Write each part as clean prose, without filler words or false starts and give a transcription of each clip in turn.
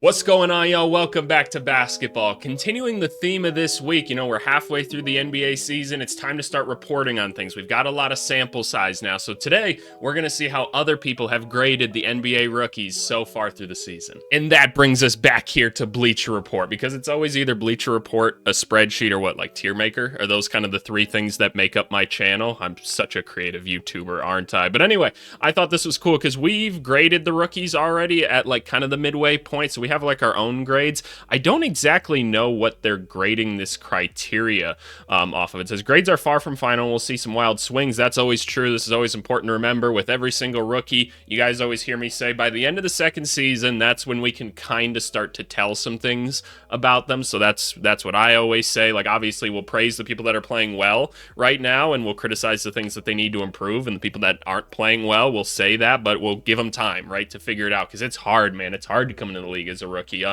What's going on, y'all? Welcome back to basketball. Continuing the theme of this week, we're halfway through the NBA season. It's time to start reporting on things. We've got a lot of sample size now. So today, we're going to see how other people have graded the NBA rookies so far through the season. And that brings us back here to Bleacher Report, because it's always either Bleacher Report, a spreadsheet, or what, Tier Maker? Are those kind of the three things that make up my channel? I'm such a creative YouTuber, aren't I? But anyway, I thought this was cool because we've graded the rookies already at kind of the midway point. So we have our own grades. I don't exactly know what they're grading this criteria off of. It says grades are far from final. We'll see some wild swings. That's always true. This is always important to remember with every single rookie. You guys always hear me say by the end of the second season, that's when we can kind of start to tell some things about them. So that's what I always say. Obviously we'll praise the people that are playing well right now, and we'll criticize the things that they need to improve, and the people that aren't playing well, we'll say that, but we'll give them time, right, to figure it out, because it's hard, man. It's hard to come into the league as a rookie.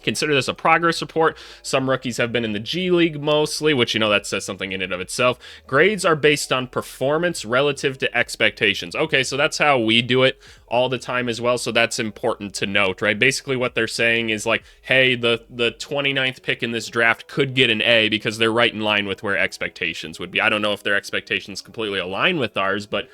Consider this a progress report. Some rookies have been in the G League mostly, which, that says something in and of itself. Grades are based on performance relative to expectations. Okay, so that's how we do it all the time as well, so that's important to note, right? Basically what they're saying is hey, the 29th pick in this draft could get an A because they're right in line with where expectations would be. I don't know if their expectations completely align with ours, but,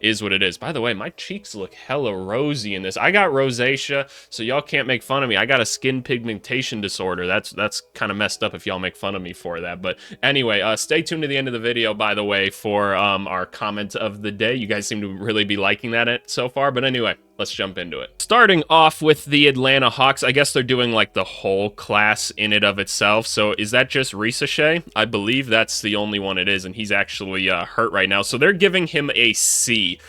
is what it is. By the way, my cheeks look hella rosy in this. I got rosacea, so y'all can't make fun of me. I got a skin pigmentation disorder. That's kind of messed up if y'all make fun of me for that. But anyway, stay tuned to the end of the video, by the way, for our comment of the day. You guys seem to really be liking that so far. But anyway, let's jump into it. Starting off with the Atlanta Hawks, I guess they're doing the whole class in and of itself. So is that just Ricochet? I believe that's the only one it is, and he's actually hurt right now. So they're giving him a C.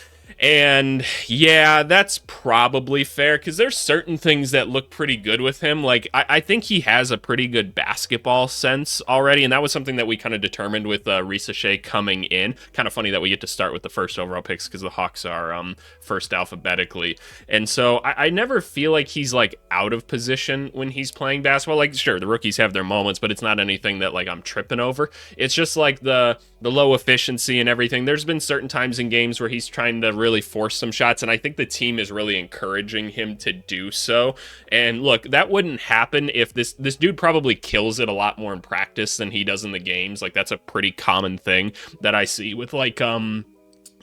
And yeah, that's probably fair, because there's certain things that look pretty good with him. I think he has a pretty good basketball sense already, and that was something that we kind of determined with Ricochet coming in. Kind of funny that we get to start with the first overall picks, because the Hawks are first alphabetically. And so I never feel like he's out of position when he's playing basketball. Sure, the rookies have their moments, but it's not anything that I'm tripping over. It's just the low efficiency and everything. There's been certain times in games where he's trying to really force some shots, and I think the team is really encouraging him to do so. And look, that wouldn't happen if this dude probably kills it a lot more in practice than he does in the games. That's a pretty common thing that I see with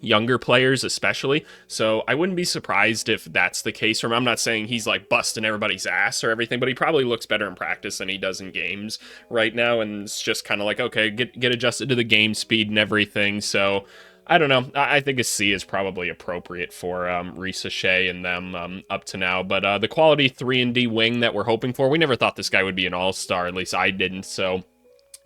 younger players especially. So I wouldn't be surprised if that's the case for him. I'm not saying he's busting everybody's ass or everything, but he probably looks better in practice than he does in games right now, and it's just kind of okay, get adjusted to the game speed and everything. So I don't know. I think a C is probably appropriate for Ricochet and them up to now. But the quality 3-and-D wing that we're hoping for, we never thought this guy would be an all-star. At least I didn't. So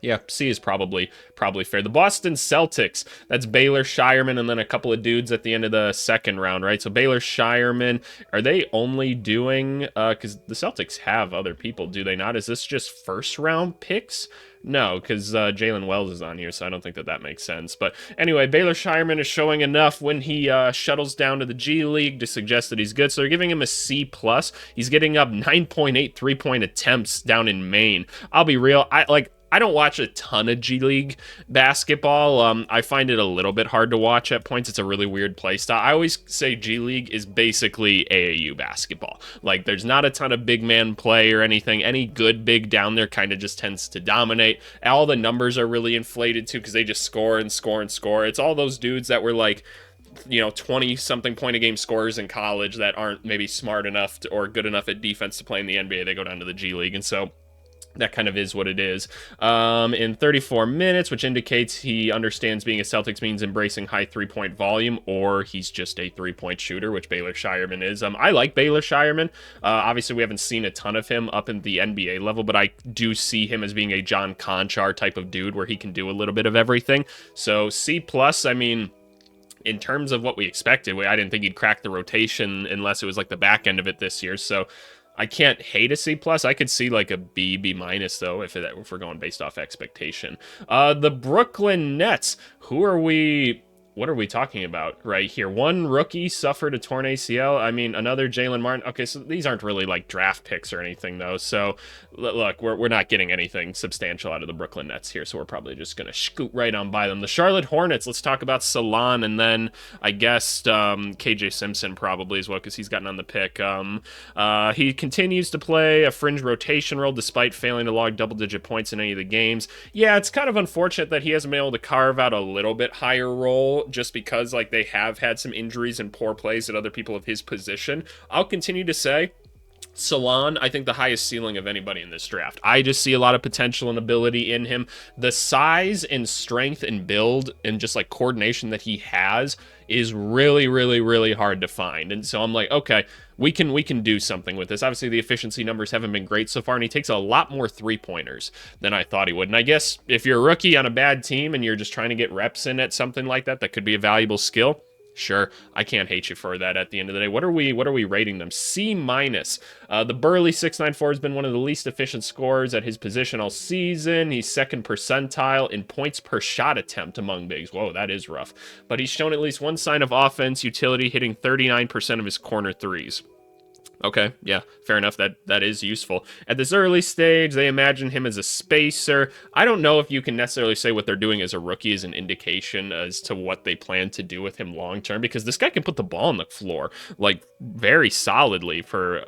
yeah, C is probably fair. The Boston Celtics, that's Baylor, Shireman, and then a couple of dudes at the end of the second round, right? So Baylor, Shireman, are they only doing, because the Celtics have other people, do they not? Is this just first round picks? No, because Jalen Wells is on here, so I don't think that makes sense. But anyway, Baylor Shireman is showing enough when he shuttles down to the G League to suggest that he's good. So they're giving him a C+. He's getting up 9.8 three-point attempts down in Maine. I'll be real, I don't watch a ton of G League basketball. I find it a little bit hard to watch at points. It's a really weird play style. I always say G League is basically AAU basketball. There's not a ton of big man play or anything. Any good big down there kind of just tends to dominate. All the numbers are really inflated too, because they just score and score and score. It's all those dudes that were 20-something point a game scorers in college that aren't maybe smart enough or good enough at defense to play in the NBA. They go down to the G League, and so that kind of is what it is. In 34 minutes, which indicates he understands being a Celtics means embracing high three-point volume, or he's just a three-point shooter, which Baylor Shireman is. I like Baylor Shireman. Obviously, we haven't seen a ton of him up in the NBA level, but I do see him as being a John Conchar type of dude where he can do a little bit of everything. So C+, I mean, in terms of what we expected, I didn't think he'd crack the rotation unless it was the back end of it this year. So I can't hate a C+. I could see a B, B-, though, if we're going based off expectation. The Brooklyn Nets, who are we what are we talking about right here? One rookie suffered a torn ACL. I mean, another Jalen Martin. Okay, so these aren't really like draft picks or anything, though. So, look, we're not getting anything substantial out of the Brooklyn Nets here, so we're probably just going to scoot right on by them. The Charlotte Hornets, let's talk about Salon, and then I guess KJ Simpson probably as well, because he's gotten on the pick. He continues to play a fringe rotation role despite failing to log double-digit points in any of the games. Yeah, it's kind of unfortunate that he hasn't been able to carve out a little bit higher role just because like they have had some injuries and poor plays at other people of his position. I'll continue to say Salon, I think the highest ceiling of anybody in this draft. I just see a lot of potential and ability in him. The size and strength and build and just like coordination that he has is really, really, really hard to find. And so I'm like, okay, we can do something with this. Obviously, the efficiency numbers haven't been great so far, and he takes a lot more three-pointers than I thought he would. And I guess if you're a rookie on a bad team and you're just trying to get reps in at something like that, that could be a valuable skill. Sure, I can't hate you for that at the end of the day. What are we rating them? C-. The burly 6'9" has been one of the least efficient scorers at his position all season. He's second percentile in points per shot attempt among bigs. Whoa, that is rough. But he's shown at least one sign of offense utility, hitting 39% of his corner threes. Okay, yeah, fair enough. That is useful. At this early stage, they imagine him as a spacer. I don't know if you can necessarily say what they're doing as a rookie is an indication as to what they plan to do with him long term, because this guy can put the ball on the floor like very solidly for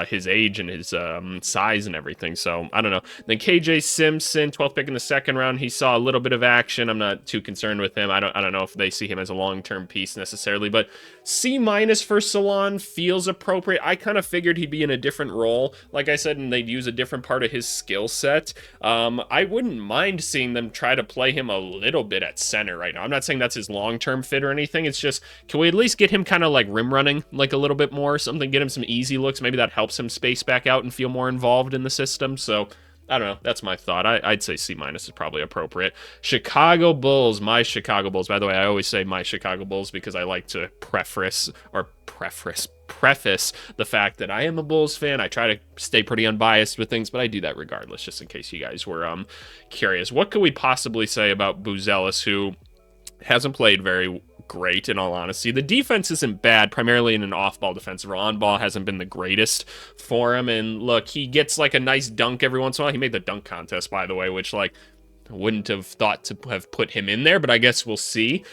his age and his size and everything. So I don't know. Then KJ Simpson, 12th pick in the second round, he saw a little bit of action. I'm not too concerned with him. I don't know if they see him as a long-term piece necessarily, but C- for Salon feels appropriate. I kind of figured he'd be in a different role, like I said, and they'd use a different part of his skill set. I wouldn't mind seeing them try to play him a little bit at center right now. I'm not saying that's his long-term fit or anything. It's just, can we at least get him kind of like rim running like a little bit more? Something, get him some easy looks. Maybe that helps him space back out and feel more involved in the system. So I don't know. That's my thought. I'd say C- is probably appropriate. Chicago Bulls, my Chicago Bulls. By the way, I always say my Chicago Bulls because I like to preface the fact that I am a Bulls fan. I try to stay pretty unbiased with things, but I do that regardless, just in case you guys were curious. What could we possibly say about Buzelis, who hasn't played very great, in all honesty? The defense isn't bad, primarily in an off-ball defensive role. On-ball hasn't been the greatest for him, and look, he gets like a nice dunk every once in a while. He made the dunk contest, by the way, which like wouldn't have thought to have put him in there, but I guess we'll see.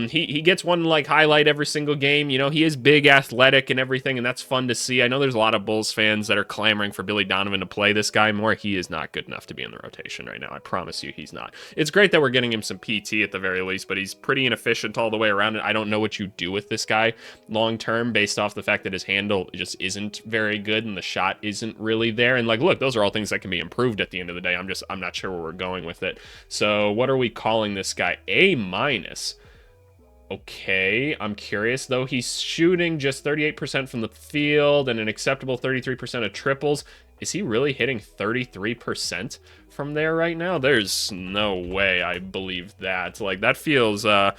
He gets one like highlight every single game. You know, he is big, athletic, and everything, and that's fun to see. I know there's a lot of Bulls fans that are clamoring for Billy Donovan to play this guy more. He is not good enough to be in the rotation right now. I promise you he's not. It's great that we're getting him some PT at the very least, but he's pretty inefficient all the way around. And I don't know what you do with this guy long term based off the fact that his handle just isn't very good and the shot isn't really there. And like, look, those are all things that can be improved at the end of the day. I'm not sure where we're going with it. So what are we calling this guy? A-. Okay, I'm curious though. He's shooting just 38% from the field and an acceptable 33% of triples. Is he really hitting 33% from there right now? There's no way I believe that. Like, that feels low.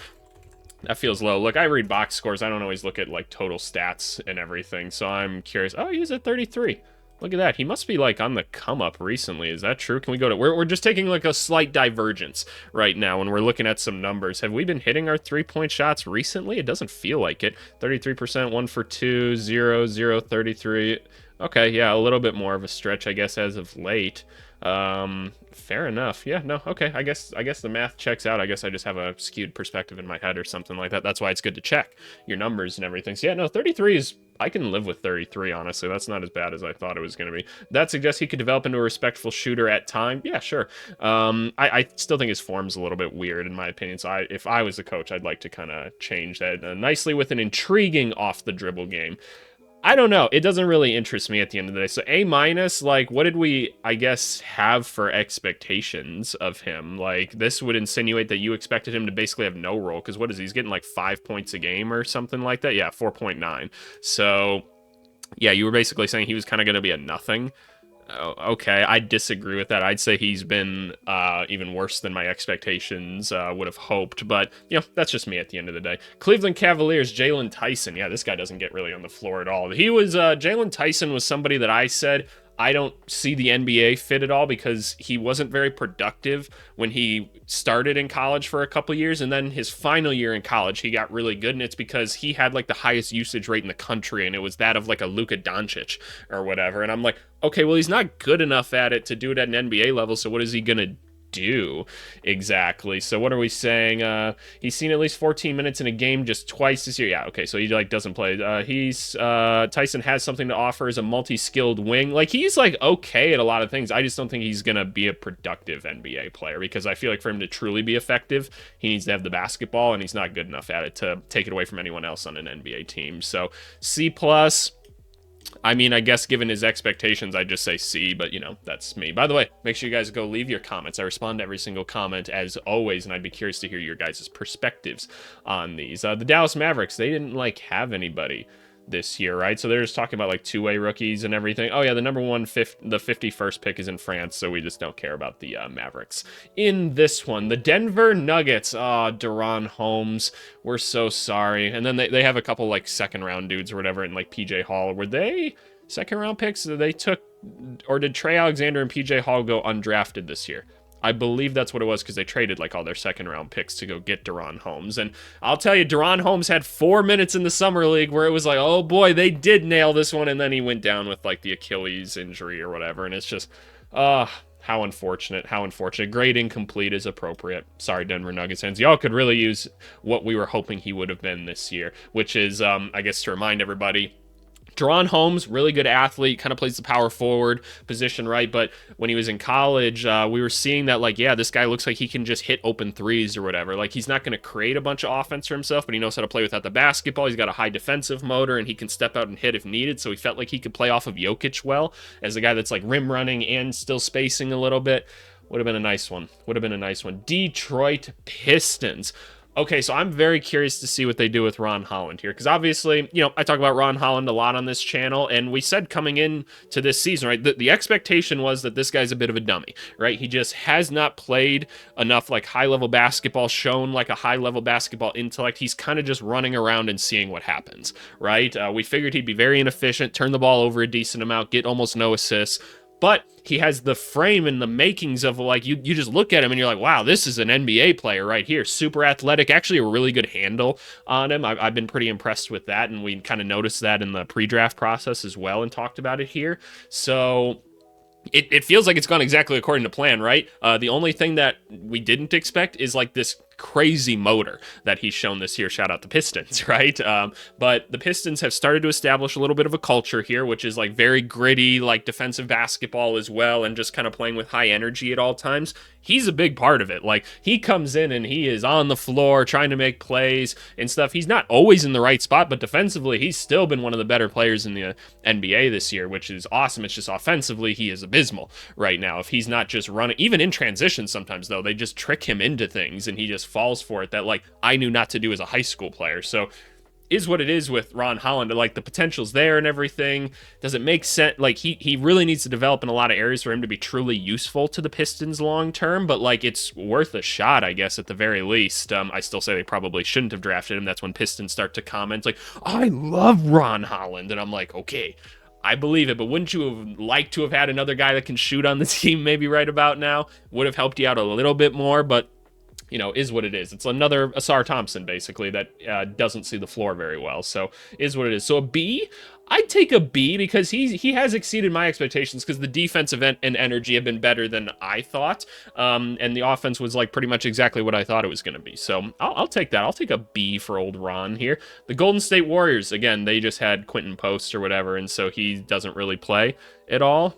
Look, I read box scores. I don't always look at like total stats and everything. So I'm curious. Oh, he's at 33. Look at that. He must be like on the come up recently. Is that true? Can we go to... We're just taking like a slight divergence right now when we're looking at some numbers. Have we been hitting our 3-point shots recently? It doesn't feel like it. 33%, 1 for 2, 0, 0, 33. Okay, yeah, a little bit more of a stretch, I guess, as of late. Fair enough. Yeah, no, okay. I guess the math checks out. I guess I just have a skewed perspective in my head or something like that. That's why it's good to check your numbers and everything. So yeah, no, 33 is... I can live with 33, honestly. That's not as bad as I thought it was going to be. That suggests he could develop into a respectful shooter at time. Yeah, sure. I still think his form's a little bit weird, in my opinion. So if I was the coach, I'd like to kind of change that nicely with an intriguing off-the-dribble game. I don't know. It doesn't really interest me at the end of the day. So A-, like, what did we, I guess, have for expectations of him? Like, this would insinuate that you expected him to basically have no role, because what is he? He's getting like 5 points a game or something like that? Yeah, 4.9. So, yeah, you were basically saying he was kind of going to be a nothing. Okay, I disagree with that. I'd say he's been even worse than my expectations would have hoped, but, you know, that's just me at the end of the day. Cleveland Cavaliers, Jalen Tyson. Yeah, this guy doesn't get really on the floor at all. Jalen Tyson was somebody that I said I don't see the NBA fit at all because he wasn't very productive when he started in college for a couple years, and then his final year in college he got really good, and it's because he had like the highest usage rate in the country, and it was that of like a Luka Doncic or whatever. And I'm like, okay, well, he's not good enough at it to do it at an NBA level, so what is he gonna do exactly? So what are we saying? He's seen at least 14 minutes in a game just twice this year. Yeah, okay, so he like doesn't play. Tyson has something to offer as a multi-skilled wing. Like, he's like okay at a lot of things. I just don't think he's gonna be a productive NBA player, because I feel like for him to truly be effective, he needs to have the basketball, and he's not good enough at it to take it away from anyone else on an NBA team. So C+. I mean, I guess given his expectations, I'd just say C, but, you know, that's me. By the way, make sure you guys go leave your comments. I respond to every single comment, as always, and I'd be curious to hear your guys' perspectives on these. The Dallas Mavericks, they didn't, like, have anybody this year, right? So they're just talking about, like, two-way rookies and everything. Oh, yeah, the number one, the 51st pick is in France, so we just don't care about the Mavericks. In this one, the Denver Nuggets. Oh, Deron Holmes, we're so sorry. And then they have a couple, like, second-round dudes or whatever, and, like, PJ Hall. Were they second-round picks? They took, or did Trey Alexander and PJ Hall go undrafted this year? I believe that's what it was, because they traded like all their second-round picks to go get Deron Holmes. And I'll tell you, Deron Holmes had 4 minutes in the Summer League where it was like, oh boy, they did nail this one, and then he went down with like the Achilles injury or whatever, and it's just, how unfortunate, how unfortunate. Grade incomplete is appropriate. Sorry, Denver Nuggets fans. Y'all could really use what we were hoping he would have been this year, which is, I guess to remind everybody, Deron Holmes, really good athlete, kind of plays the power forward position, right? But when he was in college, we were seeing that, like, yeah, this guy looks like he can just hit open threes or whatever. Like, he's not going to create a bunch of offense for himself, but he knows how to play without the basketball. He's got a high defensive motor, and he can step out and hit if needed. So he felt like he could play off of Jokic well, as a guy that's like rim running and still spacing a little bit. Would have been a nice one. Would have been a nice one. Detroit Pistons. Okay, so I'm very curious to see what they do with Ron Holland here, because obviously, you know, I talk about Ron Holland a lot on this channel, and we said coming in to this season, right, the expectation was that this guy's a bit of a dummy, right? He just has not played enough, like, high-level basketball, shown, like, a high-level basketball intellect. He's kind of just running around and seeing what happens, right? We figured he'd be very inefficient, turn the ball over a decent amount, get almost no assists, but he has the frame and the makings of, like, you just look at him and you're like, wow, this is an NBA player right here. Super athletic, actually a really good handle on him. I've been pretty impressed with that, and we kind of noticed that in the pre-draft process as well and talked about it here. So it feels like it's gone exactly according to plan, right? The only thing that we didn't expect is, like, this crazy motor that he's shown this year. Shout out the Pistons, right? But the Pistons have started to establish a little bit of a culture here, which is like very gritty, like defensive basketball as well, and just kind of playing with high energy at all times. He's a big part of it. Like, he comes in and he is on the floor trying to make plays and stuff. He's not always in the right spot, but defensively, he's still been one of the better players in the NBA this year, which is awesome. It's just offensively, he is abysmal right now. If he's not just running, even in transition sometimes, though, they just trick him into things and he just falls for it that, like, I knew not to do as a high school player. So is what it is with Ron Holland. Like, the potential's there and everything. Does it make sense? Like, he really needs to develop in a lot of areas for him to be truly useful to the Pistons long term, but, like, it's worth a shot, I guess, at the very least. I still say they probably shouldn't have drafted him. That's when Pistons start to comment, like, I love Ron Holland. And I'm like, okay, I believe it, but wouldn't you have liked to have had another guy that can shoot on the team maybe right about now? Would have helped you out a little bit more, but, you know, is what it is. It's another Asar Thompson, basically, that doesn't see the floor very well. So, is what it is. So, a B? I'd take a B, because he has exceeded my expectations, because the defensive and energy have been better than I thought. And the offense was, like, pretty much exactly what I thought it was going to be. So, I'll take that. I'll take a B for old Ron here. The Golden State Warriors, again, they just had Quentin Post or whatever, and so he doesn't really play at all.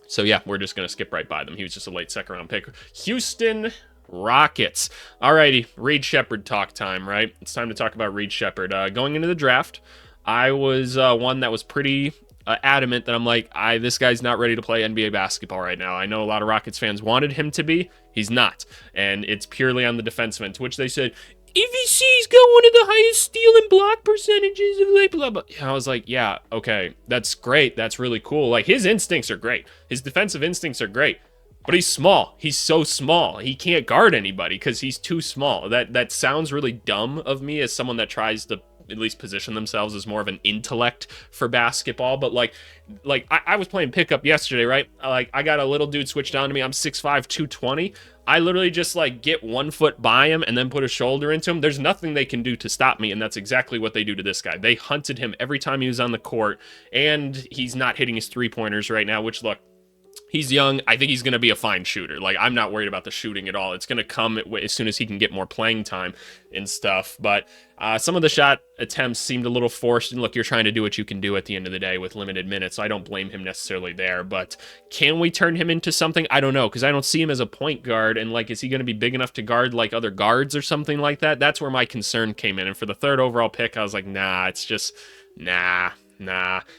So, yeah, we're just going to skip right by them. He was just a late second-round pick. Houston Rockets. Alrighty, Reed Shepherd talk time, right? It's time to talk about Reed Shepherd. Going into the draft, I was one that was pretty adamant that I'm like, this guy's not ready to play NBA basketball right now. I know a lot of Rockets fans wanted him to be. He's not. And it's purely on the defensive end, to which they said, EVC's got one of the highest steal and block percentages of like blah, blah. I was like, yeah, okay, that's great. That's really cool. Like, his instincts are great. His defensive instincts are great. But he's small. He's so small. He can't guard anybody because he's too small. That sounds really dumb of me as someone that tries to at least position themselves as more of an intellect for basketball. But I was playing pickup yesterday, right? Like, I got a little dude switch down to me. I'm 6'5", 220. I literally just like get 1 foot by him and then put a shoulder into him. There's nothing they can do to stop me, and that's exactly what they do to this guy. They hunted him every time he was on the court, and he's not hitting his 3-pointers right now, which, look, he's young. I think he's going to be a fine shooter. Like, I'm not worried about the shooting at all. It's going to come as soon as he can get more playing time and stuff. But some of the shot attempts seemed a little forced. And look, you're trying to do what you can do at the end of the day with limited minutes. So I don't blame him necessarily there. But can we turn him into something? I don't know, because I don't see him as a point guard. And like, is he going to be big enough to guard like other guards or something like that? That's where my concern came in. And for the 3rd overall pick, I was like, nah, it's just, nah.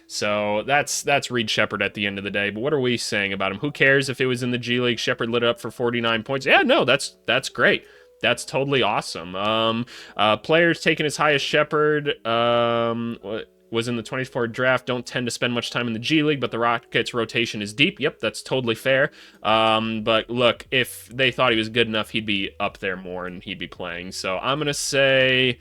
So that's Reed Shepherd at the end of the day. But what are we saying about him? Who cares if it was in the G League? Shepherd lit it up for 49 points. Yeah, no, that's great. That's totally awesome. Players taken as high as Shepherd was in the 24 draft don't tend to spend much time in the G League, but the Rockets' rotation is deep. Yep, that's totally fair. But look, if they thought he was good enough, he'd be up there more and he'd be playing. So I'm going to say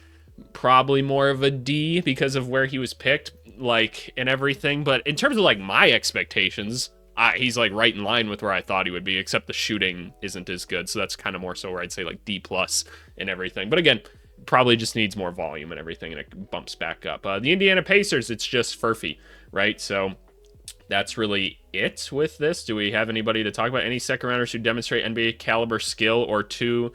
probably more of a D because of where he was picked, like, and everything. But in terms of like my expectations, he's like right in line with where I thought he would be, except the shooting isn't as good. So that's kind of more so where I'd say like D+ and everything. But again, probably just needs more volume and everything, and it bumps back up. The Indiana Pacers, it's just Furphy, right? So that's really it with this. Do we have anybody to talk about? Any second rounders who demonstrate NBA caliber skill or two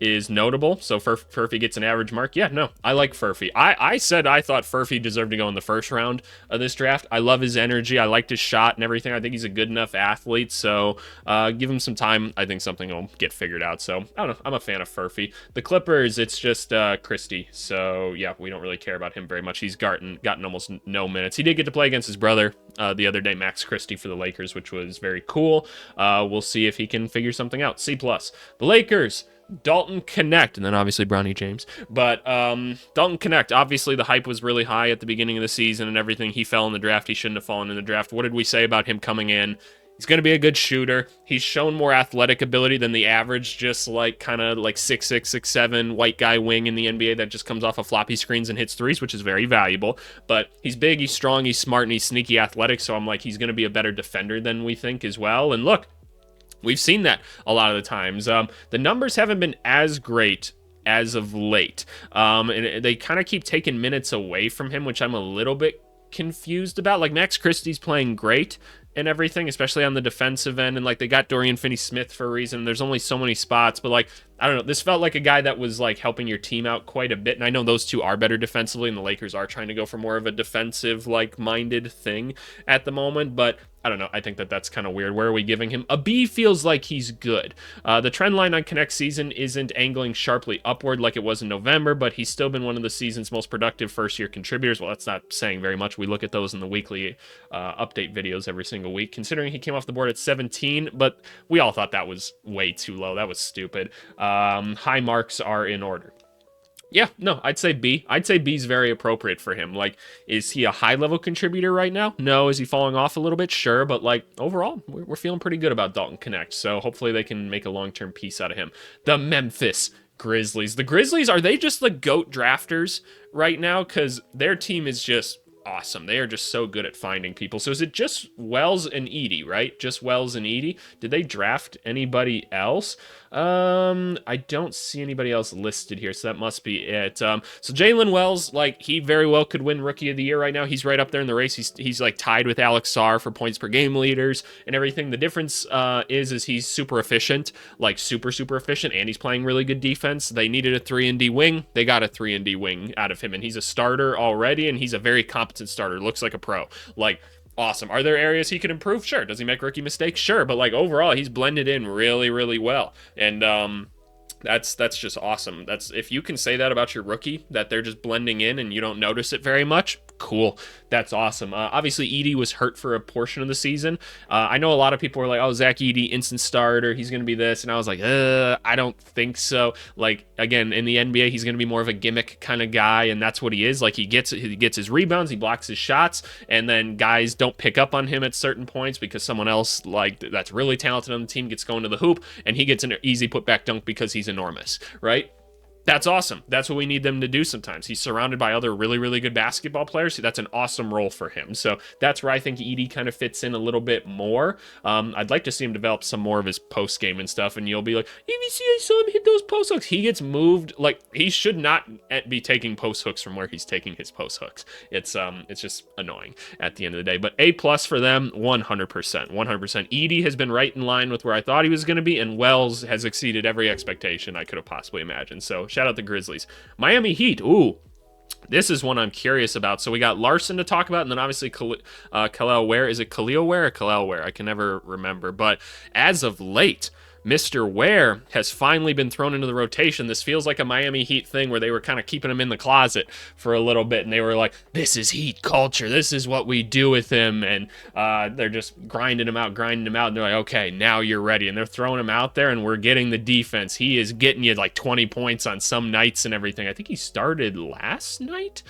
is notable? So Furphy gets an average mark. Yeah, no, I like Furphy. I said I thought Furphy deserved to go in the 1st round of this draft. I love his energy. I liked his shot and everything. I think he's a good enough athlete. So give him some time. I think something will get figured out. So I don't know. I'm a fan of Furphy. The Clippers, it's just Christie. So yeah, we don't really care about him very much. He's gotten almost no minutes. He did get to play against his brother the other day, Max Christie, for the Lakers, which was very cool. We'll see if he can figure something out. C+. The Lakers, Dalton Connect, and then obviously Bronny James. But Dalton Connect, obviously the hype was really high at the beginning of the season and everything. He fell in the draft. He shouldn't have fallen in the draft. What did we say about him coming in? He's going to be a good shooter. He's shown more athletic ability than the average, just like kind of like 6'6", 6'7", white guy wing in the NBA that just comes off of floppy screens and hits threes, which is very valuable. But he's big, he's strong, he's smart, and he's sneaky athletic, so I'm like, he's going to be a better defender than we think as well. And look, we've seen that a lot of the times. The numbers haven't been as great as of late. And they kind of keep taking minutes away from him, which I'm a little bit confused about. Like, Max Christie's playing great and everything, especially on the defensive end. And like, they got Dorian Finney-Smith for a reason. There's only so many spots, but like, I don't know. This felt like a guy that was like helping your team out quite a bit. And I know those two are better defensively, and the Lakers are trying to go for more of a defensive like minded thing at the moment. But I don't know. I think that's kind of weird. Where are we giving him? A B feels like he's good. The trend line on Connect season isn't angling sharply upward like it was in November, but he's still been one of the season's most productive first-year contributors. Well, that's not saying very much. We look at those in the weekly update videos every single week, considering he came off the board at 17, but we all thought that was way too low. That was stupid. High marks are in order. Yeah, no, I'd say B. I'd say B's very appropriate for him. Like, is he a high-level contributor right now? No. Is he falling off a little bit? Sure. But, like, overall, we're feeling pretty good about Dalton Connect. So hopefully they can make a long-term piece out of him. The Memphis Grizzlies. The Grizzlies, are they just the GOAT drafters right now? Because their team is just awesome. They are just so good at finding people. So is it just Wells and Edey, right? Just Wells and Edey? Did they draft anybody else? I don't see anybody else listed here, so that must be it. So Jalen Wells, like, he very well could win Rookie of the Year right now. He's right up there in the race. He's like tied with Alex Sarr for points per game leaders and everything. The difference is he's super efficient, like super efficient, and he's playing really good defense. They needed a 3-and-D wing. They got a 3-and-D wing out of him, and he's a starter already, and he's a very competent starter. Looks like a pro. Like, awesome. Are there areas he could improve? Sure. Does he make rookie mistakes? Sure. But like, overall, he's blended in really well. And that's just awesome. That's, if you can say that about your rookie, that they're just blending in and you don't notice it very much, cool. That's awesome. Obviously, Edey was hurt for a portion of the season. I know a lot of people were like, oh, Zach Edey, instant starter, he's going to be this. And I was like, I don't think so. Like, again, in the NBA, he's going to be more of a gimmick kind of guy, and that's what he is. Like, he gets his rebounds, he blocks his shots, and then guys don't pick up on him at certain points because someone else, like, that's really talented on the team gets going to the hoop, and he gets an easy putback dunk because he's enormous, right? That's awesome. That's what we need them to do sometimes. He's surrounded by other really, really good basketball players. That's an awesome role for him. So that's where I think Edey kind of fits in a little bit more. I'd like to see him develop some more of his post game and stuff. And you'll be like, you see, I saw him hit those post hooks. He gets moved. Like, he should not be taking post hooks from where he's taking his post hooks. It's just annoying at the end of the day. But A+ for them, 100%. 100%. Edey has been right in line with where I thought he was going to be, and Wells has exceeded every expectation I could have possibly imagined. So shout out the Grizzlies. Miami Heat. Ooh, this is one I'm curious about. So we got Larson to talk about, and then obviously Khalil Ware. Is it Khalil Ware or Khalil Ware? I can never remember. But as of late, Mr. Ware has finally been thrown into the rotation. This feels like a Miami Heat thing where they were kind of keeping him in the closet for a little bit, and they were like, this is Heat culture. This is what we do with him, and they're just grinding him out, and they're like, okay, now you're ready, and they're throwing him out there, and we're getting the defense. He is getting you like 20 points on some nights and everything. I think he started last night.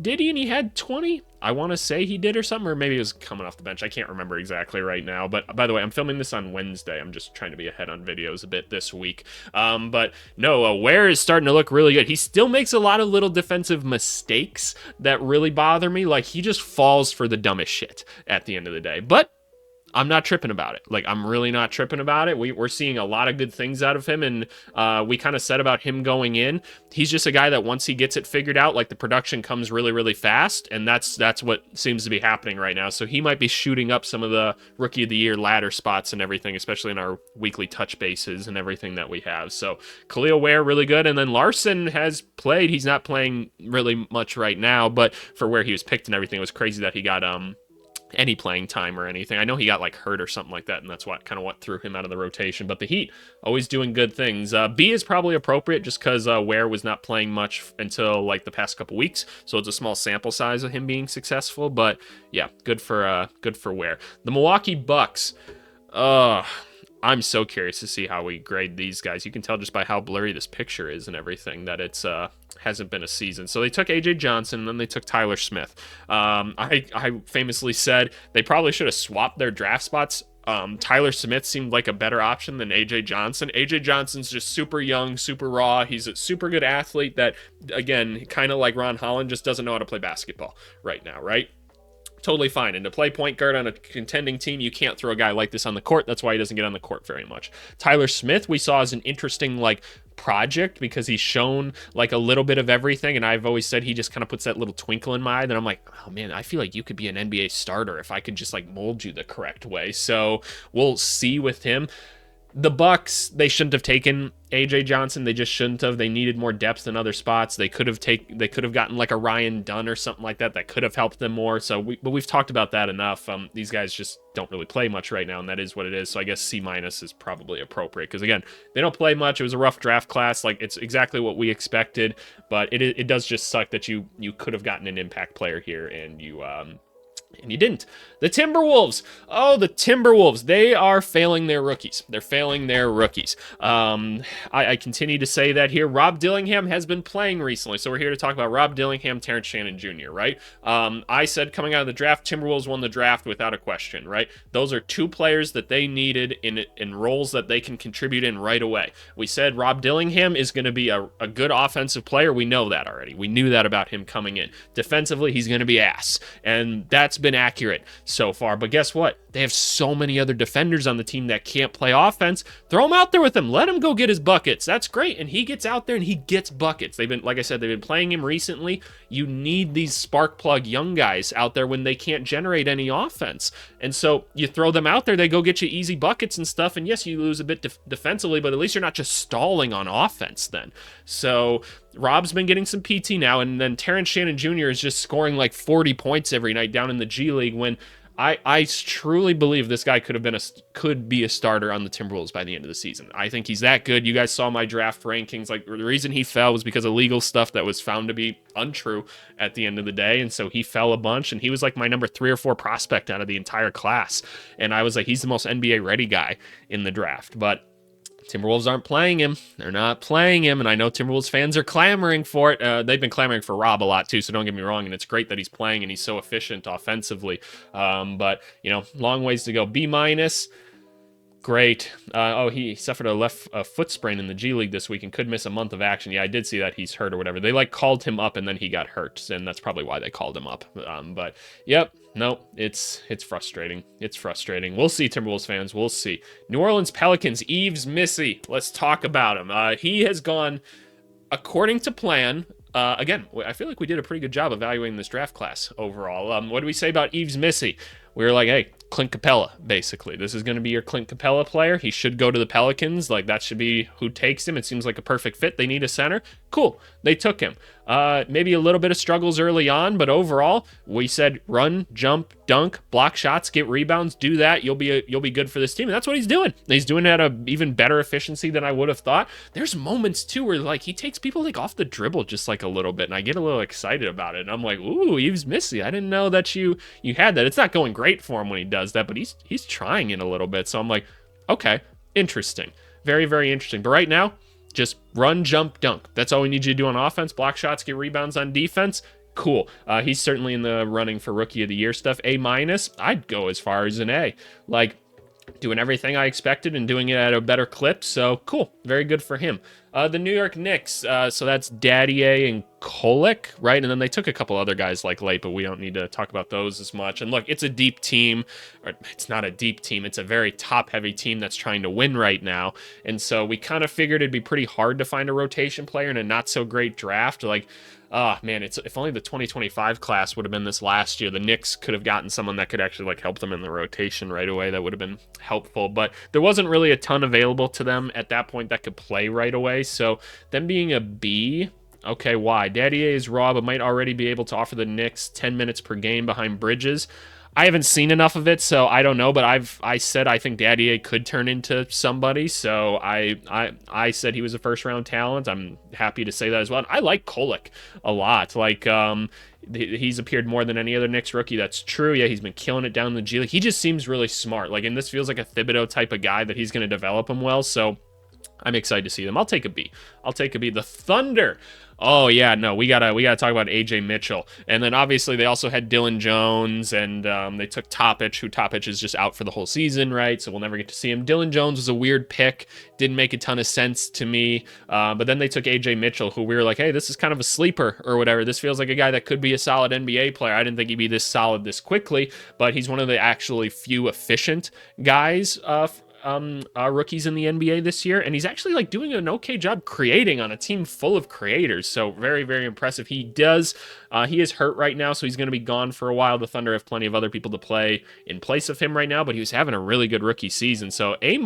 Did he? And he had 20? I want to say he did or something, or maybe he was coming off the bench. I can't remember exactly right now. But by the way, I'm filming this on Wednesday. I'm just trying to be ahead on videos a bit this week. But no, Ware is starting to look really good. He still makes a lot of little defensive mistakes that really bother me. Like, he just falls for the dumbest shit at the end of the day. But I'm not tripping about it. Like, I'm really not tripping about it. We're seeing a lot of good things out of him, and we kind of said about him going in, he's just a guy that once he gets it figured out, like, the production comes really, really fast, and that's what seems to be happening right now. So he might be shooting up some of the Rookie of the Year ladder spots and everything, especially in our weekly touch bases and everything that we have. So Khalil Ware, really good, and then Larson has played. He's not playing really much right now, but for where he was picked and everything, it was crazy that he got any playing time or anything. I know he got like hurt or something like that, and that's what threw him out of the rotation. But the Heat always doing good things. B is probably appropriate just because Ware was not playing much until like the past couple weeks, so it's a small sample size of him being successful. But yeah, good for Ware. The Milwaukee Bucks. I'm so curious to see how we grade these guys. You can tell just by how blurry this picture is and everything that it's hasn't been a season. So they took AJ Johnson, and then they took Tyler Smith. I famously said they probably should have swapped their draft spots. Tyler Smith seemed like a better option than AJ Johnson. AJ Johnson's just super young, super raw. He's a super good athlete that, again, kind of like Ron Holland, just doesn't know how to play basketball right now, right? Totally fine. And to play point guard on a contending team, you can't throw a guy like this on the court. That's why he doesn't get on the court very much. Tyler Smith, we saw as an interesting project because he's shown like a little bit of everything, and I've always said he just kind of puts that little twinkle in my eye that I'm like, oh man, I feel like you could be an NBA starter if I could just like mold you the correct way. So we'll see with him. The Bucks, they shouldn't have taken AJ Johnson. They just shouldn't have. They needed more depth in other spots. They could have gotten like a Ryan Dunn or something like that could have helped them more. But we've talked about that enough. These guys just don't really play much right now, and that is what it is. So I guess C- is probably appropriate because again, they don't play much. It was a rough draft class. Like, it's exactly what we expected, but it does just suck that you could have gotten an impact player here and you didn't. The Timberwolves. Oh, the Timberwolves. They are failing their rookies. They're failing their rookies. I continue to say that here. Rob Dillingham has been playing recently, so we're here to talk about Rob Dillingham, Terrence Shannon Jr., right? I said coming out of the draft, Timberwolves won the draft without a question, right? Those are two players that they needed in roles that they can contribute in right away. We said Rob Dillingham is going to be a good offensive player. We know that already. We knew that about him coming in. Defensively, he's going to be ass, and that's been accurate so far. But guess what? They have so many other defenders on the team that can't play offense. Throw him out there with him. Let him go get his buckets. That's great. And he gets out there and he gets buckets. They've been, like I said, they've been playing him recently. You need these spark plug young guys out there when they can't generate any offense. And so you throw them out there, they go get you easy buckets and stuff. And yes, you lose a bit defensively, but at least you're not just stalling on offense then. So Rob's been getting some PT now, and then Terrence Shannon Jr. is just scoring like 40 points every night down in the G League when I truly believe this guy could be a starter on the Timberwolves by the end of the season. I think he's that good. You guys saw my draft rankings. Like, the reason he fell was because of legal stuff that was found to be untrue at the end of the day, and so he fell a bunch, and he was like my number 3 or 4 prospect out of the entire class, and I was like, he's the most NBA ready guy in the draft. But Timberwolves aren't playing him. They're not playing him, and I know Timberwolves fans are clamoring for it. They've been clamoring for Rob a lot, too, so don't get me wrong, and it's great that he's playing, and he's so efficient offensively. But, long ways to go. B-. Great. He suffered a foot sprain in the G League this week and could miss a month of action. Yeah, I did see that he's hurt or whatever. They like called him up and then he got hurt, and that's probably why they called him up. But yep, no, it's frustrating. It's frustrating. We'll see, Timberwolves fans. We'll see. New Orleans Pelicans, Yves Missy. Let's talk about him. He has gone according to plan. Again, I feel like we did a pretty good job evaluating this draft class overall. What do we say about Yves Missy? We were like, hey, Clint Capella, basically. This is going to be your Clint Capella player. He should go to the Pelicans. Like, that should be who takes him. It seems like a perfect fit. They need a center. Cool. They took him. Maybe a little bit of struggles early on, but overall, we said run, jump, dunk, block shots, get rebounds, do that. You'll be good for this team. And that's what he's doing. He's doing it at a even better efficiency than I would have thought. There's moments too where like he takes people like off the dribble just like a little bit, and I get a little excited about it. And I'm like, ooh, Yves Missy. I didn't know that you had that. It's not going great for him when he does that, but he's trying it a little bit. So I'm like, okay, interesting. Very, very interesting. But right now, just run, jump, dunk. That's all we need you to do on offense. Block shots, get rebounds on defense. Cool. He's certainly in the running for Rookie of the Year stuff. A-. I'd go as far as an A. Like, doing everything I expected and doing it at a better clip. So, cool. Very good for him. The New York Knicks. So that's Daddier and Kolek, right? And then they took a couple other guys like late, but we don't need to talk about those as much. And look, it's a deep team. Or it's not a deep team. It's a very top-heavy team that's trying to win right now. And so we kind of figured it'd be pretty hard to find a rotation player in a not-so-great draft. Like, oh, man, if only the 2025 class would have been this last year, the Knicks could have gotten someone that could actually like help them in the rotation right away. That would have been helpful. But there wasn't really a ton available to them at that point that could play right away. So them being a B, okay, why? Daddier is raw, but might already be able to offer the Knicks 10 minutes per game behind Bridges. I haven't seen enough of it, so I don't know, but I said I think Daddier could turn into somebody, so I said he was a first-round talent. I'm happy to say that as well. And I like Kolek a lot. Like, he's appeared more than any other Knicks rookie. That's true. Yeah, he's been killing it down in the G League. He just seems really smart. Like, and this feels like a Thibodeau type of guy that he's going to develop him well, so I'm excited to see them. I'll take a B. The Thunder. Oh yeah, no, we gotta talk about AJ Mitchell, and then obviously they also had Dylan Jones, and they took Topic, who Topic is just out for the whole season, right? So we'll never get to see him. Dylan Jones was a weird pick, didn't make a ton of sense to me, but then they took AJ Mitchell, who we were like, hey, this is kind of a sleeper or whatever. This feels like a guy that could be a solid NBA player. I didn't think he'd be this solid this quickly, but he's one of the actually few efficient guys rookies in the NBA this year, and he's actually like doing an okay job creating on a team full of creators. So very, very impressive. He is hurt right now, so he's going to be gone for a while. The Thunder have plenty of other people to play in place of him right now, but he was having a really good rookie season. So A-,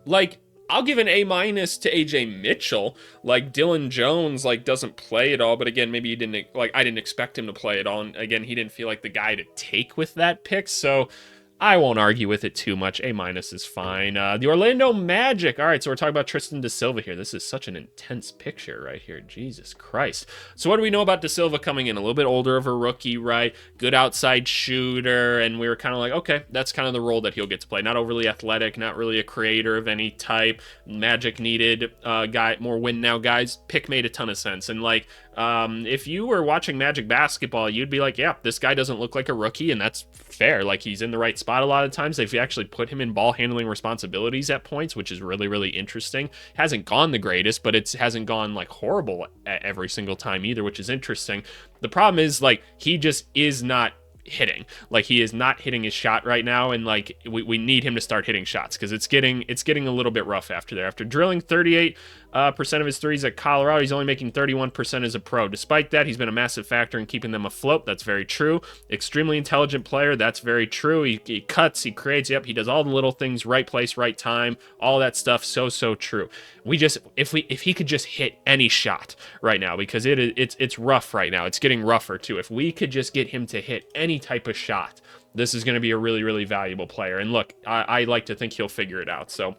like, I'll give an A- to AJ Mitchell. Like, Dylan Jones, like, doesn't play at all, but again, maybe I didn't expect him to play at all, and again, he didn't feel like the guy to take with that pick, so I won't argue with it too much. A- is fine. The Orlando Magic. All right, so we're talking about Tristan Da Silva here. This is such an intense picture right here. Jesus Christ. So what do we know about Da Silva coming in? A little bit older of a rookie, right? Good outside shooter, and we were kind of like, okay, that's kind of the role that he'll get to play. Not overly athletic, not really a creator of any type. Magic needed more win now guys. Pick made a ton of sense, and like, if you were watching Magic basketball, you'd be like, yeah, this guy doesn't look like a rookie, and that's fair. Like, he's in the right spot a lot of times. They've actually put him in ball handling responsibilities at points, which is really, really interesting. Hasn't gone the greatest, but it hasn't gone like horrible at every single time either, which is interesting. The problem is, like, he just is not hitting. Like, he is not hitting his shot right now, and like we need him to start hitting shots, because it's getting a little bit rough after drilling 38% of his threes at Colorado. He's only making 31% as a pro. Despite that, he's been a massive factor in keeping them afloat. That's very true. Extremely intelligent player. That's very true. He cuts, he creates. Yep, he does all the little things, right place, right time, all that stuff. So true. If he could just hit any shot right now, because it's rough right now. It's getting rougher too. If we could just get him to hit any type of shot, this is going to be a really, really valuable player. And look, I like to think he'll figure it out. So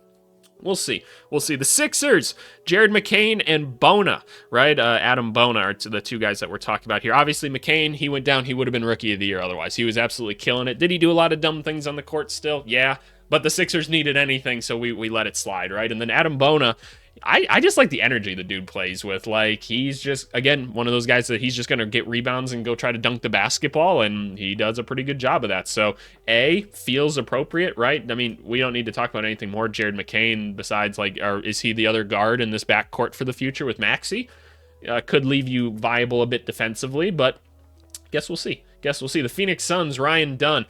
we'll see. The Sixers, Jared McCain and Bona, right? Adam Bona are the two guys that we're talking about here. Obviously, McCain, he went down. He would have been Rookie of the Year otherwise. He was absolutely killing it. Did he do a lot of dumb things on the court still? Yeah. But the Sixers needed anything, so we let it slide, right? And then Adam Bona, I just like the energy the dude plays with. Like, he's just, again, one of those guys that he's just going to get rebounds and go try to dunk the basketball, and he does a pretty good job of that. So, feels appropriate, right? I mean, we don't need to talk about anything more. Jared McCain, besides, like, is he the other guard in this backcourt for the future with Maxey? Could leave you viable a bit defensively, but guess we'll see. The Phoenix Suns, Ryan Dunn.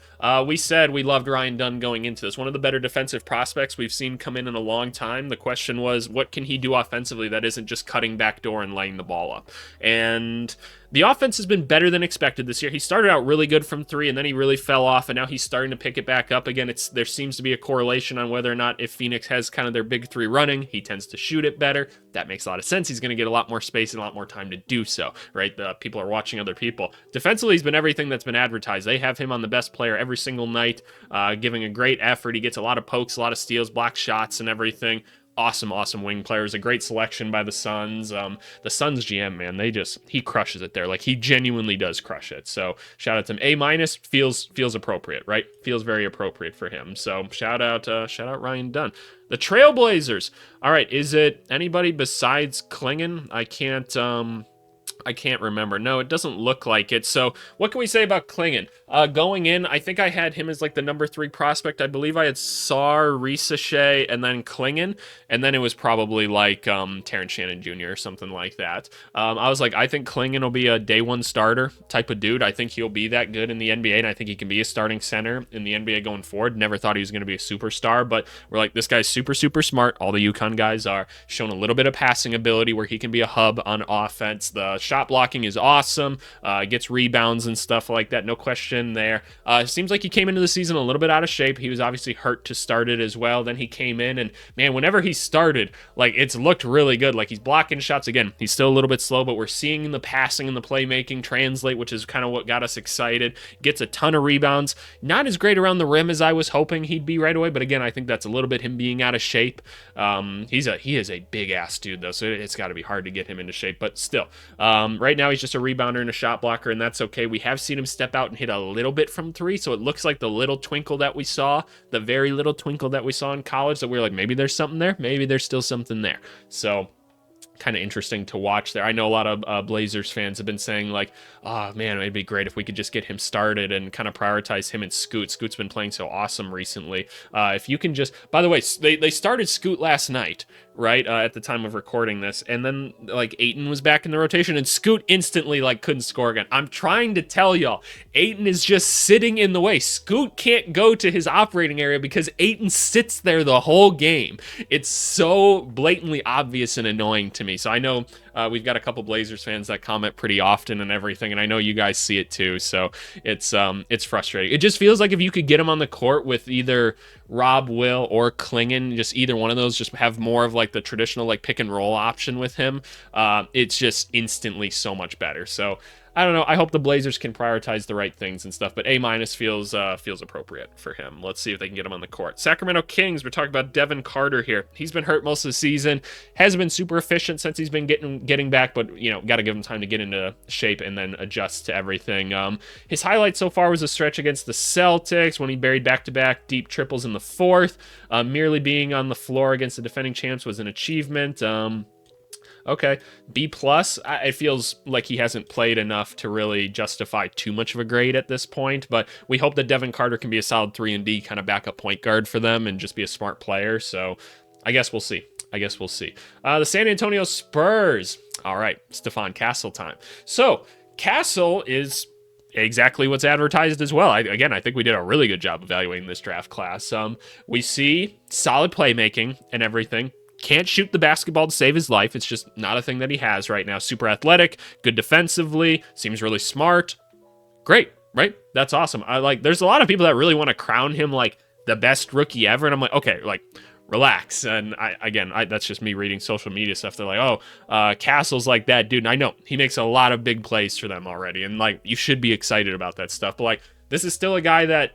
We said we loved Ryan Dunn going into this. One of the better defensive prospects we've seen come in a long time. The question was, what can he do offensively that isn't just cutting backdoor and laying the ball up? And the offense has been better than expected this year. He started out really good from three, and then he really fell off, and now he's starting to pick it back up again. There seems to be a correlation on whether or not, if Phoenix has kind of their big three running, he tends to shoot it better. That makes a lot of sense. He's going to get a lot more space and a lot more time to do so, right? The people are watching other people. Defensively, he's been everything that's been advertised. They have him on the best player every single night, giving a great effort. He gets a lot of pokes, a lot of steals, block shots, and everything. Awesome wing players. A great selection by the Suns. The Suns GM, man, he crushes it there. Like, he genuinely does crush it. So shout out to him. A- feels appropriate, right? Feels very appropriate for him. So shout out Ryan Dunn. The Trailblazers. All right, is it anybody besides Klingon? I can't remember. No, it doesn't look like it. So what can we say about Klingon? Going in, I think I had him as like the number 3 prospect. I believe I had Sar, Risache, and then Klingon. And then it was probably like Terrence Shannon Jr. or something like that. I was like, I think Klingon will be a day 1 starter type of dude. I think he'll be that good in the NBA, and I think he can be a starting center in the NBA going forward. Never thought he was going to be a superstar, but we're like, this guy's super, super smart. All the UConn guys are. Shown a little bit of passing ability where he can be a hub on offense. The shot blocking is awesome. Gets rebounds and stuff like that. No question there. Seems like he came into the season a little bit out of shape. He was obviously hurt to start it as well. Then he came in, and man, whenever he started, like, it's looked really good. Like, he's blocking shots. Again, he's still a little bit slow, but we're seeing the passing and the playmaking translate, which is kind of what got us excited. Gets a ton of rebounds. Not as great around the rim as I was hoping he'd be right away, but again, I think that's a little bit him being out of shape. He is a big ass dude though, so it's got to be hard to get him into shape, but still, right now he's just a rebounder and a shot blocker, and that's okay. We have seen him step out and hit a little bit from 3, so it looks like the little twinkle that we saw, the very little twinkle that we saw in college, that we were like, maybe there's something there, maybe there's still something there. So kind of interesting to watch there. I know a lot of Blazers fans have been saying, like, oh man, it'd be great if we could just get him started and kind of prioritize him and Scoot. Scoot's been playing so awesome recently. If you can just, by the way, they started Scoot last night, right, at the time of recording this, and then like Ayton was back in the rotation, and Scoot instantly like couldn't score again. I'm trying to tell y'all, Ayton is just sitting in the way. Scoot can't go to his operating area because Ayton sits there the whole game. It's so blatantly obvious and annoying to me. So I know we've got a couple Blazers fans that comment pretty often and everything, and I know you guys see it too. So it's frustrating. It just feels like if you could get him on the court with either Rob Will or Klingon, just either one of those, just have more of like the traditional like pick and roll option with him, it's just instantly so much better. So I don't know. I hope the Blazers can prioritize the right things and stuff, but A- feels appropriate for him. Let's see if they can get him on the court. Sacramento Kings, we're talking about Devin Carter here. He's been hurt most of the season. Hasn't been super efficient since he's been getting back, but you know, got to give him time to get into shape and then adjust to everything. His highlight so far was a stretch against the Celtics when he buried back-to-back deep triples in the fourth. Merely being on the floor against the defending champs was an achievement. Okay, B+. It feels like he hasn't played enough to really justify too much of a grade at this point, but we hope that Devin Carter can be a solid 3-and-D kind of backup point guard for them and just be a smart player, so I guess we'll see. The San Antonio Spurs. All right, Stephon Castle time. So, Castle is exactly what's advertised as well. I think we did a really good job evaluating this draft class. We see solid playmaking and everything. Can't shoot the basketball to save his life. It's just not a thing that he has right now. Super athletic, good defensively, seems really smart. Great, right? That's awesome. There's a lot of people that really want to crown him like the best rookie ever, and I'm like, okay, like, relax. And that's just me reading social media stuff. They're like, oh, Castle's like that dude. And I know he makes a lot of big plays for them already, and like, you should be excited about that stuff. But like, this is still a guy that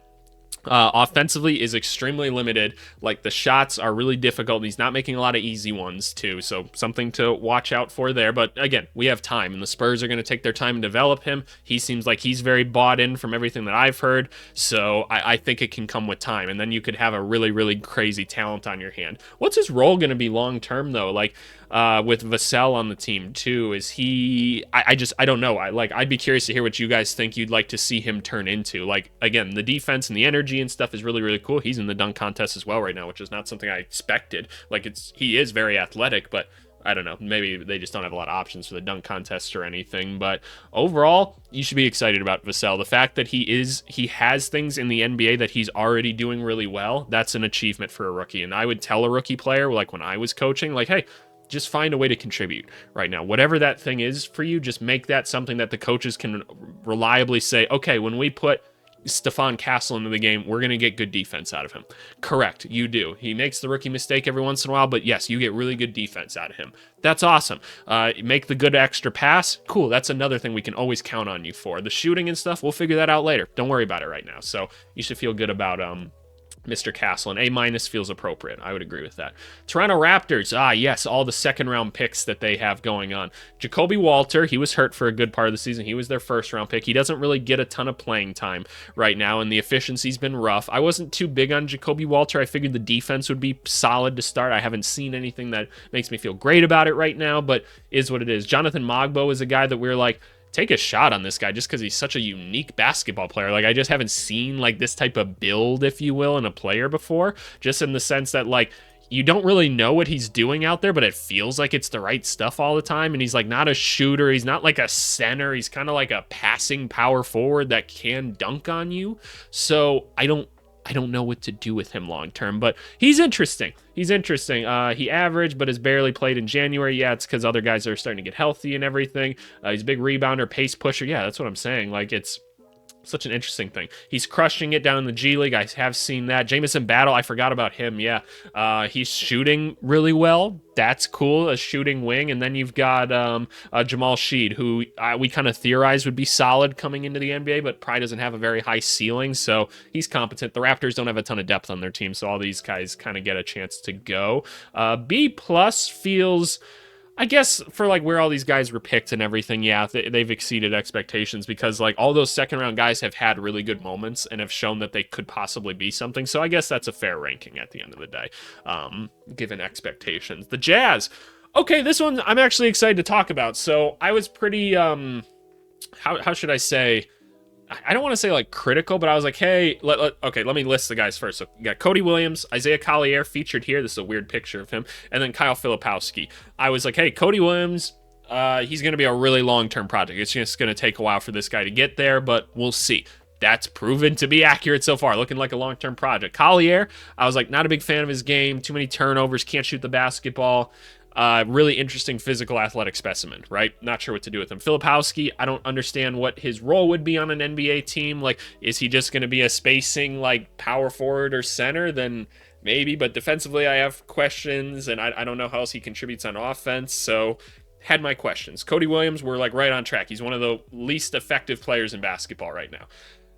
Offensively is extremely limited. Like the shots are really difficult. And he's not making a lot of easy ones too. So something to watch out for there. But again, we have time and the Spurs are going to take their time and develop him. He seems like he's very bought in from everything that I've heard. So I think it can come with time. And then you could have a really, really crazy talent on your hand. What's his role going to be long term though? Like, with Vassell on the team too, is he? I don't know. I'd be curious to hear what you guys think you'd like to see him turn into. Like again, the defense and the energy and stuff is really really cool. He's in the dunk contest as well right now, which is not something I expected. Like he is very athletic, but I don't know. Maybe they just don't have a lot of options for the dunk contest or anything. But overall, you should be excited about Vassell. The fact that he has things in the NBA that he's already doing really well, that's an achievement for a rookie. And I would tell a rookie player, like when I was coaching, like, hey, just find a way to contribute right now. Whatever that thing is for you, just make that something that the coaches can reliably say, okay, when we put Stephon Castle into the game, we're going to get good defense out of him. Correct, you do. He makes the rookie mistake every once in a while, but yes, you get really good defense out of him. That's awesome. Make the good extra pass. Cool, that's another thing we can always count on you for. The shooting and stuff, we'll figure that out later. Don't worry about it right now. So you should feel good about Mr. Castle, and A- feels appropriate. I would agree with that. Toronto Raptors, yes, all the second round picks that they have going on. Jacoby Walter, he was hurt for a good part of the season. He was their first round pick. He doesn't really get a ton of playing time right now, and the efficiency's been rough. I wasn't too big on Jacoby Walter. I figured the defense would be solid to start. I haven't seen anything that makes me feel great about it right now, but is what it is. Jonathan Mogbo is a guy that we're like, take a shot on this guy just because he's such a unique basketball player. Like, I just haven't seen like this type of build, if you will, in a player before, just in the sense that like you don't really know what he's doing out there, but it feels like it's the right stuff all the time. And he's like not a shooter. He's not like a center. He's kind of like a passing power forward that can dunk on you. So I don't know what to do with him long term, but he's interesting. He averaged, but has barely played in January. Yeah, it's because other guys are starting to get healthy and everything. He's a big rebounder, pace pusher. Yeah, that's what I'm saying. Like, it's such an interesting thing. He's crushing it down in the G League. I have seen that. Jamison Battle, I forgot about him. Yeah, he's shooting really well. That's cool, a shooting wing. And then you've got Jamal Sheed, who we kind of theorized would be solid coming into the NBA, but probably doesn't have a very high ceiling, so he's competent. The Raptors don't have a ton of depth on their team, so all these guys kind of get a chance to go. B+ feels, I guess, for like where all these guys were picked and everything, yeah, they've exceeded expectations because like all those second round guys have had really good moments and have shown that they could possibly be something. So I guess that's a fair ranking at the end of the day, given expectations. The Jazz. Okay, this one I'm actually excited to talk about. So I was pretty, how should I say? I don't want to say like critical, but I was like, hey, let me list the guys first. So you got Cody Williams, Isaiah Collier featured here. This is a weird picture of him. And then Kyle Filipowski. I was like, hey, Cody Williams, he's going to be a really long-term project. It's just going to take a while for this guy to get there, but we'll see. That's proven to be accurate so far, looking like a long-term project. Collier, I was like, not a big fan of his game. Too many turnovers, can't shoot the basketball. Really interesting physical athletic specimen, right? Not sure what to do with him. Filipowski, I don't understand what his role would be on an NBA team. Like, is he just going to be a spacing, like, power forward or center? Then maybe, but defensively I have questions, and I don't know how else he contributes on offense, so had my questions. Cody Williams, we're, like, right on track. He's one of the least effective players in basketball right now.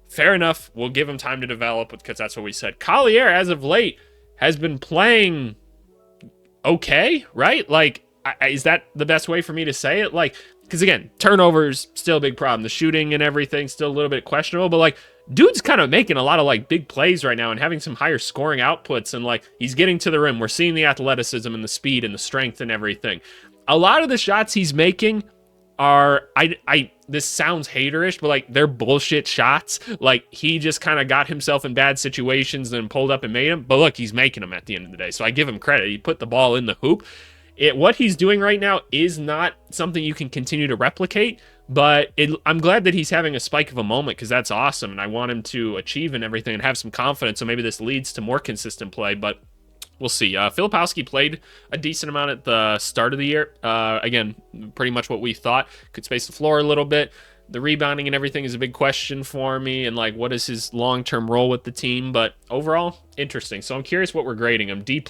Fair enough. We'll give him time to develop because that's what we said. Collier, as of late, has been playing okay, right? Like, is that the best way for me to say it? Like, because again, turnovers still a big problem. The shooting and everything still a little bit questionable, but like, dude's kind of making a lot of like big plays right now and having some higher scoring outputs, and like he's getting to the rim. We're seeing the athleticism and the speed and the strength and everything. A lot of the shots he's making are, this sounds haterish, but like they're bullshit shots. Like he just kind of got himself in bad situations and pulled up and made them. But look, he's making them at the end of the day. So I give him credit. He put the ball in the hoop. What he's doing right now is not something you can continue to replicate, but I'm glad that he's having a spike of a moment because that's awesome. And I want him to achieve and everything and have some confidence. So maybe this leads to more consistent play, but we'll see. Filipowski played a decent amount at the start of the year. Again, pretty much what we thought. Could space the floor a little bit. The rebounding and everything is a big question for me, and like, what is his long-term role with the team? But overall, interesting. So I'm curious what we're grading him. D+.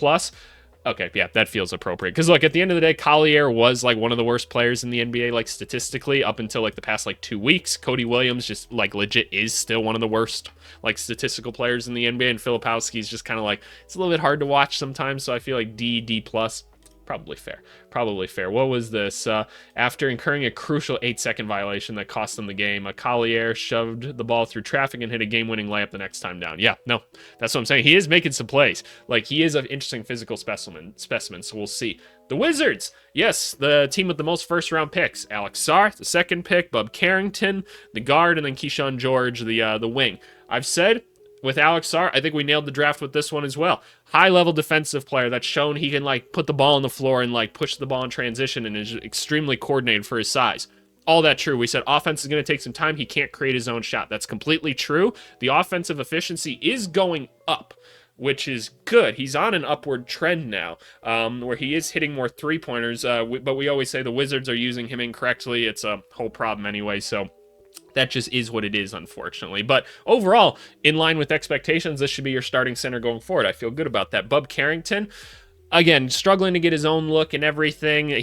Okay, yeah, that feels appropriate. Because look, at the end of the day, Collier was like one of the worst players in the NBA, like statistically, up until like the past like 2 weeks. Cody Williams just like legit is still one of the worst like statistical players in the NBA, and Filipowski's just kind of like, it's a little bit hard to watch sometimes. So I feel like D plus. Probably fair. Probably fair. What was this? After incurring a crucial 8-second violation that cost them the game, a Collier shoved the ball through traffic and hit a game-winning layup the next time down. Yeah, no, that's what I'm saying. He is making some plays. Like, he is an interesting physical specimen, so we'll see. The Wizards, yes, the team with the most first-round picks. Alex Sarr, the second pick, Bub Carrington, the guard, and then Keyshawn George, the wing. I've said, with Alex Sarr, I think we nailed the draft with this one as well. High-level defensive player that's shown he can, like, put the ball on the floor and, like, push the ball in transition and is extremely coordinated for his size. All that true. We said offense is going to take some time. He can't create his own shot. That's completely true. The offensive efficiency is going up, which is good. He's on an upward trend now, where he is hitting more three-pointers, but we always say the Wizards are using him incorrectly. It's a whole problem anyway, so that just is what it is, unfortunately. But overall, in line with expectations, this should be your starting center going forward. I feel good about that. Bub Carrington, again, struggling to get his own look and everything.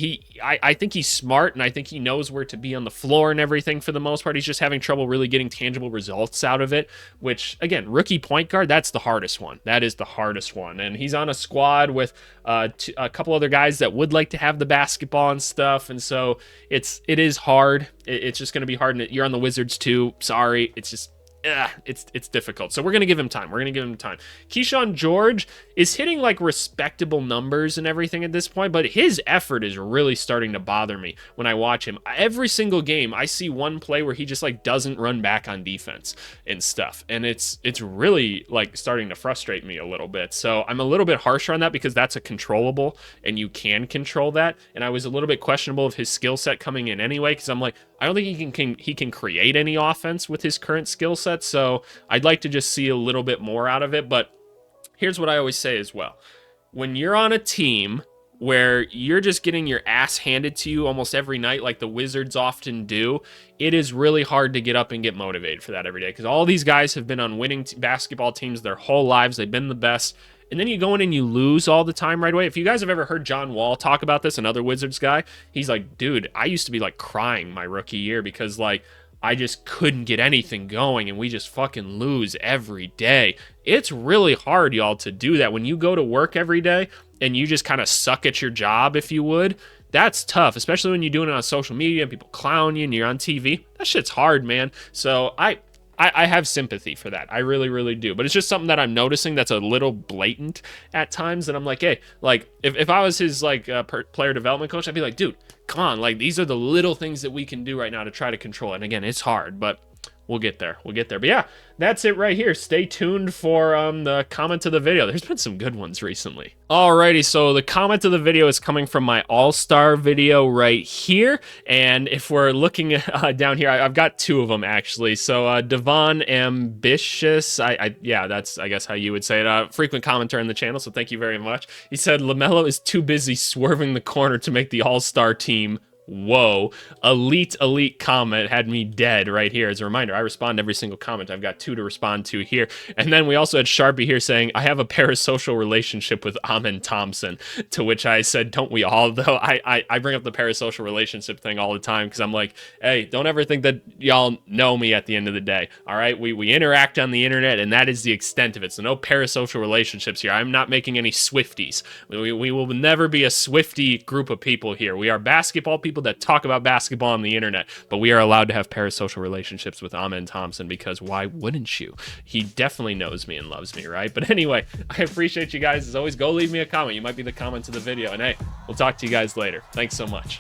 I think he's smart, and I think he knows where to be on the floor and everything for the most part. He's just having trouble really getting tangible results out of it, which, again, rookie point guard, that's the hardest one. That is the hardest one. And he's on a squad with a couple other guys that would like to have the basketball and stuff, and so it is hard. It's just going to be hard, and you're on the Wizards too. Sorry. It's just... it's difficult. So we're going to give him time. Keyshawn George is hitting like respectable numbers and everything at this point, but his effort is really starting to bother me when I watch him. Every single game, I see one play where he just like doesn't run back on defense and stuff. And it's really like starting to frustrate me a little bit. So I'm a little bit harsher on that because that's a controllable and you can control that. And I was a little bit questionable of his skill set coming in anyway, because I'm like, I don't think he can create any offense with his current skill set, so I'd like to just see a little bit more out of it. But here's what I always say as well. When you're on a team where you're just getting your ass handed to you almost every night like the Wizards often do, it is really hard to get up and get motivated for that every day, because all these guys have been on winning basketball teams their whole lives. They've been the best. And then you go in and you lose all the time right away. If you guys have ever heard John Wall talk about this, another Wizards guy, he's like, dude, I used to be like crying my rookie year because like I just couldn't get anything going and we just fucking lose every day. It's really hard, y'all, to do that. When you go to work every day and you just kind of suck at your job, if you would, that's tough, especially when you're doing it on social media and people clown you and you're on TV. That shit's hard, man. So I have sympathy for that. I really, really do. But it's just something that I'm noticing that's a little blatant at times. And I'm like, hey, like, if I was his, like, player development coach, I'd be like, dude, come on. Like, these are the little things that we can do right now to try to control it. And again, it's hard, but we'll get there. But yeah, that's it right here. Stay tuned for the comment of the video. There's been some good ones recently. Alrighty, so the comment of the video is coming from my All-Star video right here. And if we're looking down here, I've got two of them actually. So Devon Ambitious, yeah, that's I guess how you would say it. Frequent commenter on the channel, so thank you very much. He said LaMelo is too busy swerving the corner to make the All-Star team. Whoa, elite comment had me dead right here. As a reminder, I respond to every single comment. I've got two to respond to here. And then we also had Sharpie here saying, I have a parasocial relationship with Amen Thompson, to which I said, don't we all? Though I bring up the parasocial relationship thing all the time because I'm like, hey, don't ever think that y'all know me at the end of the day. All right, we interact on the internet and that is the extent of it. So no parasocial relationships here. I'm not making any Swifties. We will never be a Swiftie group of people here. We are basketball people that talk about basketball on the internet, but we are allowed to have parasocial relationships with Amen Thompson because why wouldn't you? He definitely knows me and loves me, right? But anyway, I appreciate you guys. As always, go leave me a comment. You might be the comment of the video. And hey, we'll talk to you guys later. Thanks so much.